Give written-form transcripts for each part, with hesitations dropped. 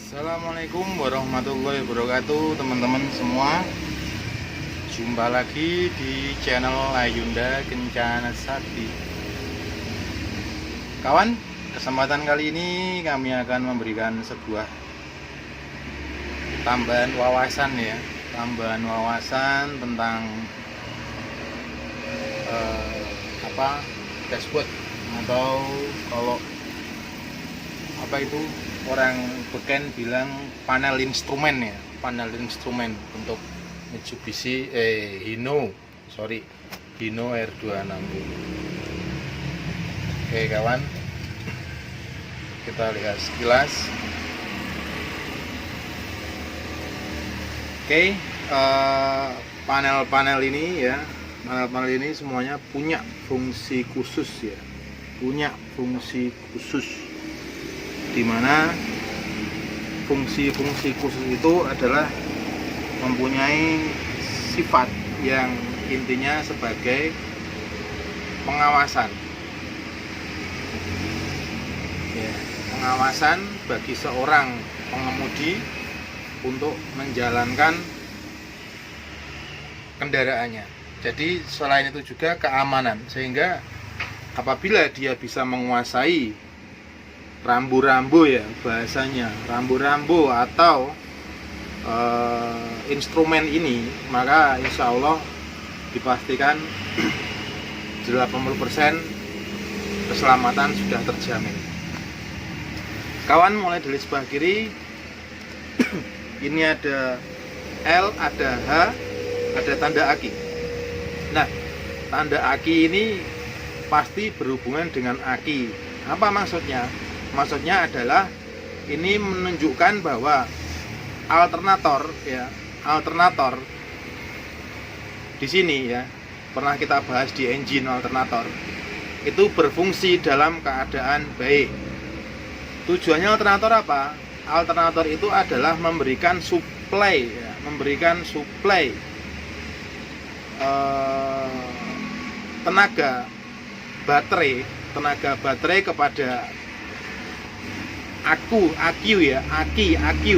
Assalamualaikum warahmatullahi wabarakatuh, teman-teman semua. Jumpa lagi di channel Ayunda Kencana Sakti. Kawan, kesempatan kali ini kami akan memberikan sebuah tambahan wawasan tentang dashboard, atau kalau itu orang beken bilang panel instrumen untuk Mitsubishi Hino R260. Oke kawan, kita lihat sekilas. Oke, panel-panel ini semuanya punya fungsi khusus, di mana fungsi-fungsi khusus itu adalah mempunyai sifat yang intinya sebagai pengawasan, pengawasan bagi seorang pengemudi untuk menjalankan kendaraannya. Jadi selain itu juga keamanan, sehingga apabila dia bisa menguasai rambu-rambu atau instrumen ini, maka insya Allah dipastikan 80% keselamatan sudah terjamin. Kawan, mulai dari sebelah kiri ini ada L, ada H, ada tanda aki. Nah, tanda aki ini pasti berhubungan dengan aki. Apa maksudnya? Maksudnya adalah ini menunjukkan bahwa alternator di sini pernah kita bahas di engine alternator itu berfungsi dalam keadaan baik. Tujuannya alternator apa? Alternator itu adalah memberikan suplai tenaga baterai kepada aki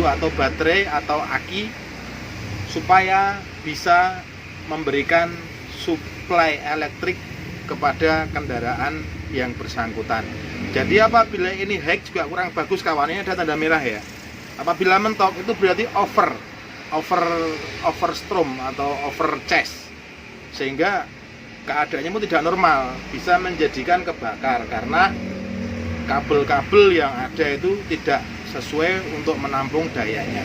atau baterai atau aki, supaya bisa memberikan suplai elektrik kepada kendaraan yang bersangkutan. Jadi apabila ini high juga kurang bagus kawan, ini ada tanda merah ya. Apabila mentok itu berarti overstrom atau overcharge, sehingga keadaannya tidak normal, bisa menjadikan kebakar karena kabel-kabel yang ada itu tidak sesuai untuk menampung dayanya.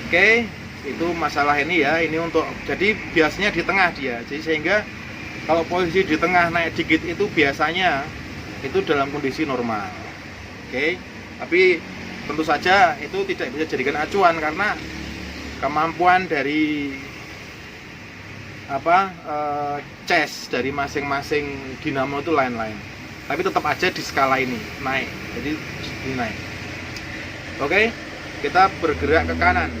Oke, itu masalah ini ini untuk, jadi biasanya di tengah dia, jadi sehingga kalau posisi di tengah naik dikit itu biasanya itu dalam kondisi normal. Oke, tapi tentu saja itu tidak bisa jadikan acuan karena kemampuan dari cas dari masing-masing dinamo itu lain-lain. Tapi tetap aja di skala ini naik, jadi ini naik. Oke, kita bergerak ke kanan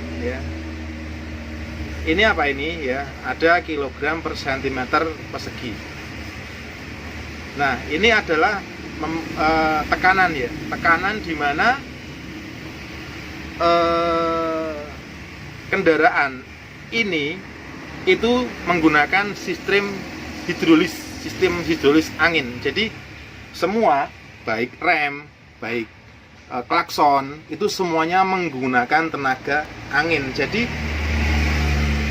Ini apa ini ada kilogram per sentimeter persegi. Nah, ini adalah tekanan di mana kendaraan ini itu menggunakan sistem hidrolis angin. Jadi semua, baik rem, baik klakson, itu semuanya menggunakan tenaga angin. Jadi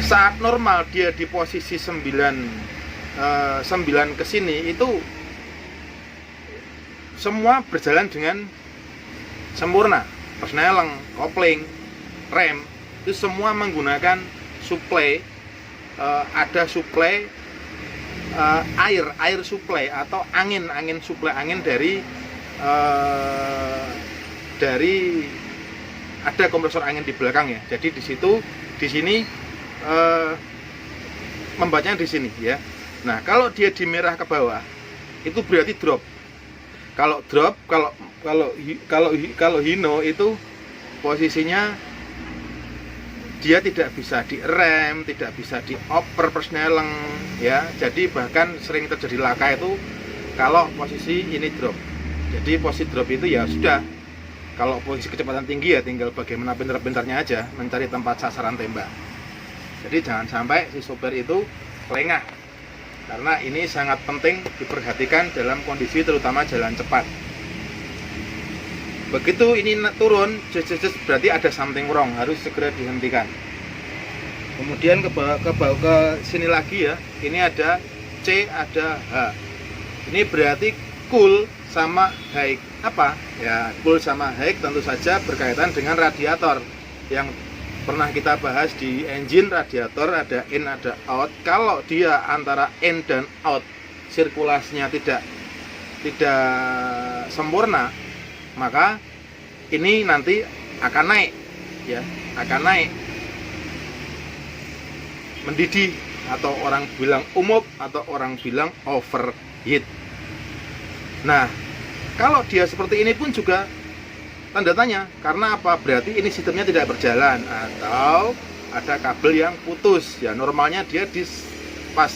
saat normal dia di posisi 9 ke sini, itu semua berjalan dengan sempurna. Persneleng, kopling, rem, itu semua menggunakan suplai, ada suplai air supply atau angin dari ada kompresor angin di belakang ya. Jadi di sini membacanya di sini ya. Nah, kalau dia di merah ke bawah itu berarti drop. Kalau Hino itu posisinya dia tidak bisa direm, tidak bisa dioper persneleng Jadi bahkan sering terjadi laka itu kalau posisi ini drop. Jadi posisi drop itu ya sudah Kalau posisi kecepatan tinggi ya tinggal bagaimana pintar-pintarnya aja mencari tempat sasaran tembak. Jadi jangan sampai si sopir itu lengah, karena ini sangat penting diperhatikan dalam kondisi terutama jalan cepat. Begitu ini turun, berarti ada something wrong, harus segera dihentikan. Kemudian ke sini lagi ya, ini ada C, ada H. Ini berarti cool sama high. Apa? Ya, cool sama high tentu saja berkaitan dengan radiator. Yang pernah kita bahas di engine radiator ada in, ada out. Kalau dia antara in dan out sirkulasinya tidak sempurna, maka ini nanti akan naik, ya, akan naik, mendidih, atau orang bilang umup, atau orang bilang overheat. Nah, kalau dia seperti ini pun juga tanda tanya, karena apa? Berarti ini sistemnya tidak berjalan atau ada kabel yang putus. Ya normalnya dia di pas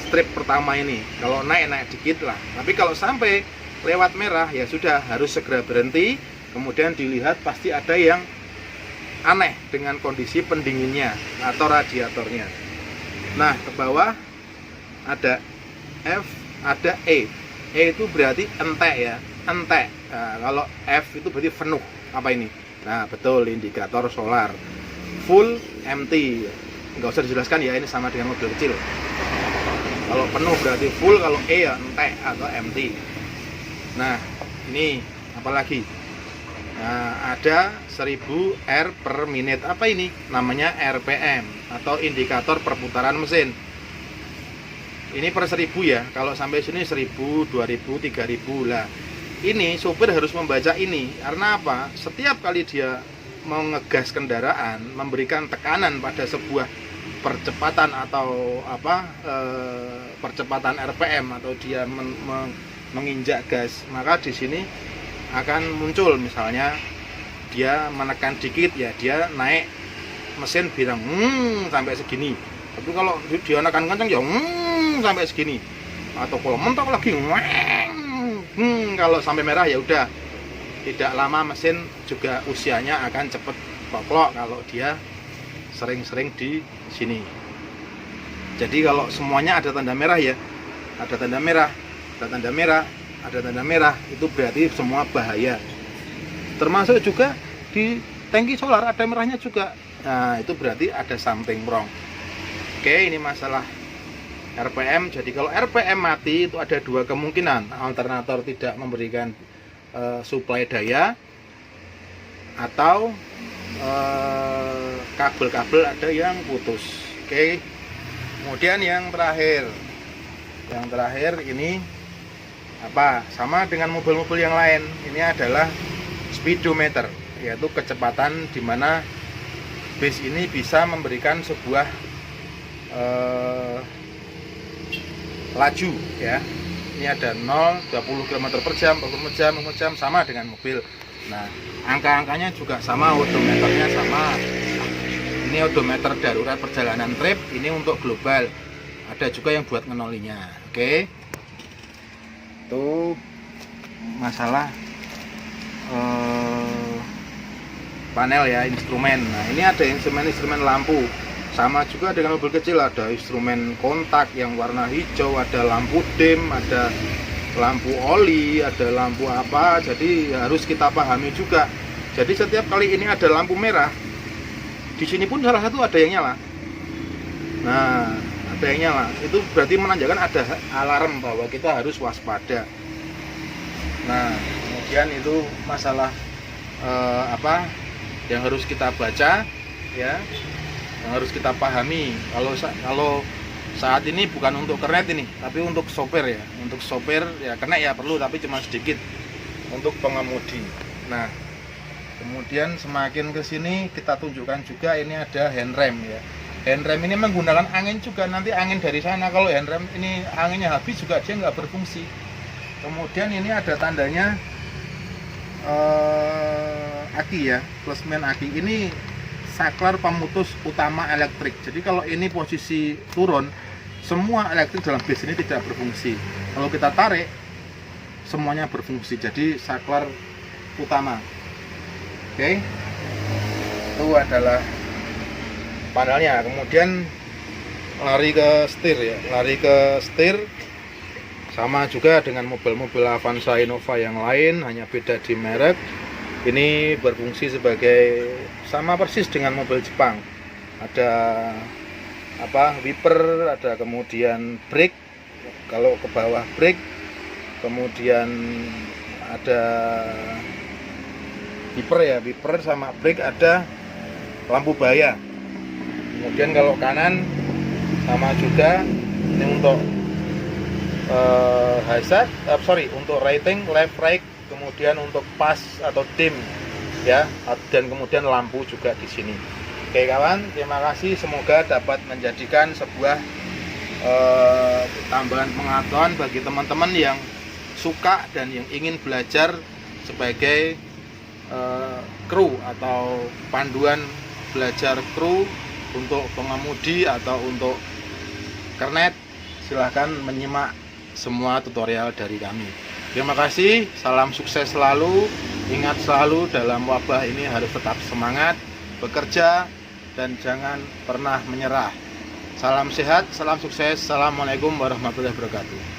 strip pertama ini, kalau naik dikit lah. Tapi kalau sampai lewat merah ya sudah, harus segera berhenti. Kemudian dilihat pasti ada yang aneh dengan kondisi pendinginnya atau radiatornya. Nah, ke bawah ada F, ada E. E itu berarti entek ya, entek. Nah, kalau F itu berarti penuh. Apa ini? Nah, betul, indikator solar. Full, empty. Nggak usah dijelaskan ya, ini sama dengan mobil kecil. Kalau penuh berarti full, kalau E ya entek atau empty. Nah, ini apa lagi? Nah, ada 1000 R per minute. Apa ini? Namanya RPM atau indikator perputaran mesin. Ini per 1000 ya. Kalau sampai sini 1000, 2000, 3000 lah. Ini sopir harus membaca ini. Karena apa? Setiap kali dia mau ngegas kendaraan, memberikan tekanan pada sebuah percepatan atau percepatan RPM, atau dia menginjak gas, maka di sini akan muncul, misalnya dia menekan dikit ya, dia naik, mesin bilang sampai segini. Tapi kalau dia menekan kencang ya sampai segini. Atau kalau mentok lagi kalau sampai merah ya udah, tidak lama mesin juga usianya akan cepat poklok kalau dia sering-sering di sini. Jadi kalau semuanya ada tanda merah ya, ada tanda merah, ada tanda merah, ada tanda merah, itu berarti semua bahaya. Termasuk juga di tangki solar ada merahnya juga. Nah, itu berarti ada something wrong. Oke, ini masalah RPM. Jadi kalau RPM mati itu ada dua kemungkinan. Alternator tidak memberikan suplai daya, atau kabel-kabel ada yang putus. Oke. Kemudian yang terakhir ini apa? Sama dengan mobil-mobil yang lain. Ini adalah speedometer, yaitu kecepatan di mana bus ini bisa memberikan sebuah laju ya. Ini ada 0, 20 km per jam, 40 jam, sama dengan mobil. Nah, angka-angkanya juga sama, odometernya sama. Ini odometer darurat perjalanan trip, ini untuk global. Ada juga yang buat ngenolinya. Oke. Itu masalah panel ya, instrumen. Nah, ini ada instrumen lampu. Sama juga dengan mobil kecil, ada instrumen kontak yang warna hijau, ada lampu dim, ada lampu oli, ada lampu apa. Jadi harus kita pahami juga. Jadi setiap kali ini ada lampu merah, di sini pun salah satu ada yang nyala. Nah, ada yang nyala, itu berarti menandakan ada alarm bahwa kita harus waspada. Nah, kemudian itu masalah apa yang harus kita baca ya, yang harus kita pahami. Kalau saat ini bukan untuk kernet ini, tapi untuk sopir ya. Untuk sopir ya, kernet ya perlu, tapi cuma sedikit untuk pengemudi. Nah, kemudian semakin ke sini kita tunjukkan juga ini ada handrem ya. Handrem ini menggunakan angin juga, nanti angin dari sana. Kalau handrem ini anginnya habis juga dia nggak berfungsi. Kemudian ini ada tandanya aki ya, plusmen aki. Ini saklar pemutus utama elektrik. Jadi kalau ini posisi turun, semua elektrik dalam bus ini tidak berfungsi. Kalau kita tarik, semuanya berfungsi. Jadi saklar utama. Oke, itu adalah panelnya. Kemudian lari ke setir ya, lari ke setir. Sama juga dengan mobil-mobil Avanza Innova yang lain, hanya beda di merek. Ini berfungsi sebagai sama persis dengan mobil Jepang. Ada wiper, ada kemudian brake kalau ke bawah brake, kemudian ada wiper sama brake, ada lampu bahaya. Kemudian kalau kanan sama juga, ini untuk hazard, untuk rating, left right, kemudian untuk pas atau dim ya, dan kemudian lampu juga di sini. Oke kawan, terima kasih, semoga dapat menjadikan sebuah tambahan pengetahuan bagi teman-teman yang suka dan yang ingin belajar sebagai kru atau panduan belajar kru untuk pengemudi atau untuk kernet. Silahkan menyimak semua tutorial dari kami. Terima kasih, salam sukses selalu. Ingat selalu dalam wabah ini harus tetap semangat bekerja dan jangan pernah menyerah. Salam sehat, salam sukses. Assalamualaikum warahmatullahi wabarakatuh.